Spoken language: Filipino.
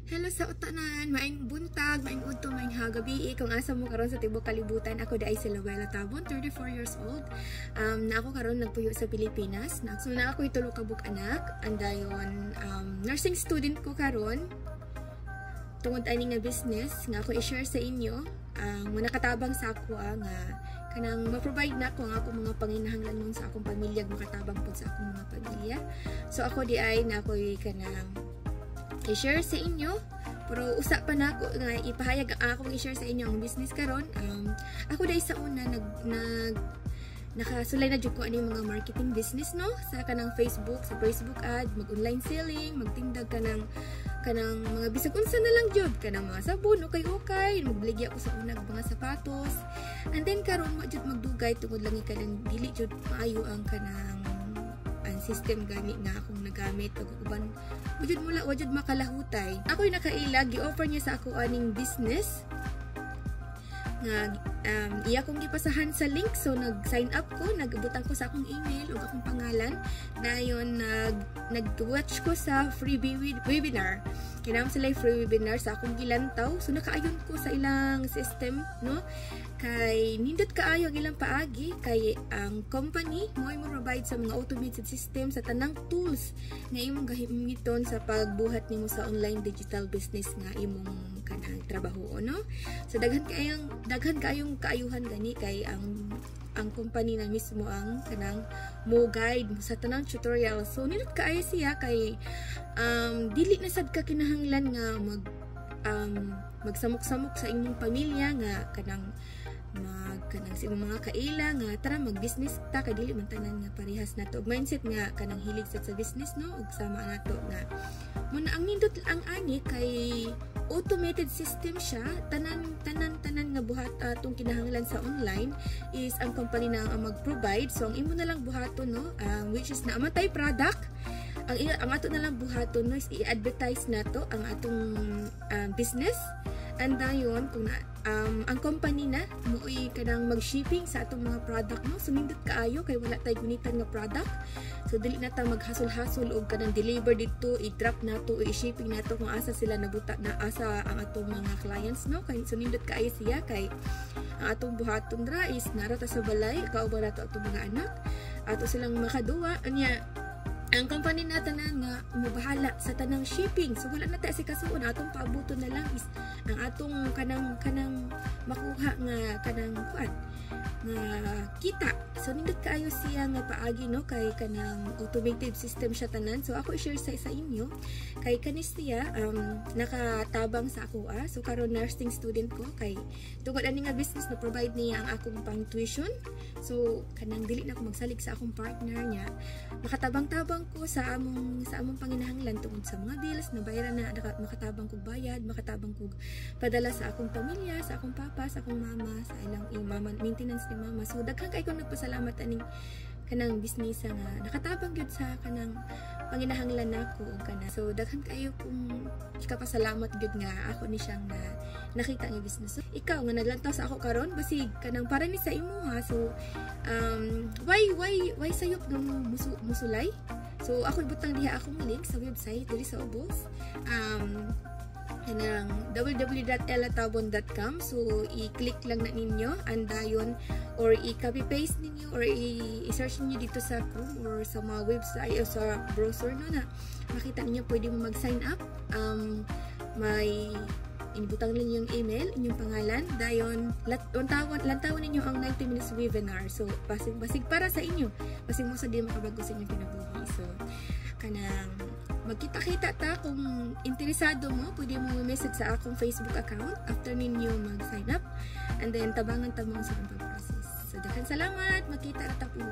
Hello sa utanan, maing buntag, maing udto, maing hagabi. Kung asa mo karon sa tibok kalibutan, ako dai si Luella Tabon, 34 years old. Na ako karon nagpuyo sa Pilipinas. So na ako itulo ka bug anak, andayon nursing student ko karon. Tungod ani nga business nga ako i-share sa inyo, ang nakatabang sa ako nga kanang ma-provide na ako ang akong mga panginahanglan sa akong pamilya, makatabang po sa akong mga pamilya. So ako di ay na ako kanang i-share sa inyo, pero usa pa na ako nga ipahayag akong i-share sa inyo ang business karon. Ako dai sa una nakasulay na jud ko ani mga marketing business no sa kanang Facebook ad, mag-online selling, magtindag kanang mga bisag unsa na lang jud kanang mga sabon okay, magligya ako sa unag mga sapatos. And then karon mo jud magdugay tungod lang kanang dili jud maayo ang kanang system gani nga akong nagamit ug uban wajud makalahutay. Ako'y nakailag gi-offer niya sa ako aning business nga iya kong gipasahan sa link. So nag-sign up ko, nagbutang ko sa akong email ug akong pangalan. Dayon nag-watch ko sa free webinar. Kinahanglan sila free webinar sa akong gilantaw. So nakaayon ko sa ilang system no. Kay nindot kaayo ang ilang paagi kay ang company mo provide sa mga automated system sa tanang tools nga imong gahimiton sa pagbuhat nimo sa online digital business nga imong kanang trabaho no. So daghan kayong kaayuhan gani kay ang company na mismo ang kanang mo guide sa tanang tutorial. So nindot kaayo siya kay dili na sad ka kinahanglan nga magsamok-samok sa inyong pamilya nga kanang sa mga kaila nga tara mag-business ta kay dili man tanan nga parehas nato og mindset nga kanang hilig sa business no ug sama nato nga muna ang nindot ang ani kay automated system siya tanan nga buhat atong kinahanglan sa online is ang company na ang mag-provide. So ang imo na lang buhaton no which is na amatay product ang ato na lang buhaton no is i-advertise nato ang atong business. And dayon kung ang company na mooy kanang mag-shipping sa atong mga product no, sumindot kaayo kay wala tay gunitan nga product. So dili na ta maghasol-hasol og kanang deliver dito, i-drop nato, i-shipping nato kung asa sila nabuta na asa ang atong mga clients no. Kay sumindot kaayo siya kay ang atong buhaton ra is narata sa balay, kauban nato atong mga anak, ato silang makaduwa anya. Ang company natin nga mabahala sa tanang shipping. So wala na tayo si kasuon, atong paabuton na lang is ang atong kanang makuha nga kanang kuan nga kita. So nindot kaayo siya nga paagi no kay kanang automated system siya tanan. So ako i-share sa inyo kay kanis siya nakatabang sa ako So karon nursing student ko kay tungod ani nga business na provide niya ang akong pang tuition. So kanang dili na ako magsalig sa akong partner niya. Nakatabang-tabang ko sa among panginahanglan tungod sa mga bills na bayaran na makatabang kog bayad, makatabang kog padala sa akong pamilya, sa akong papa, sa akong mama, sa ilang maintenance ni mama. So daghan kay ko nagpasalamat aning kanang business nga nakatabang gyud sa kanang panginahanglan nako og kana. So daghan kayo kung ikapasalamat gyud nga ako ni siyang na nakita nga business. So, ikaw nga naglantaw sa ako karon basig kanang para ni sa imo ha. So why sayop ng musulay? So ako ibutang diha akong link sa website diri sa ubos. Kanang www.elatabon.com. So i-click lang na ninyo and dayon or i-copy paste ninyo or i-search niyo dito sa Chrome or sa mga website o sa browser no na makita niyo pwede mo mag-sign up. May inibutang lang yung email, inyong pangalan, dayon lantawan ninyo ang 90 minutes webinar. So basig para sa inyo, basig mo sa di makabago sa inyong kinabuhi. So kanang magkita-kita ta kung interesado mo, pwede mo message sa akong Facebook account after ninyo mag-sign up and then tabangan ta mo sa pag-process. So daghan salamat, magkita ra ta po.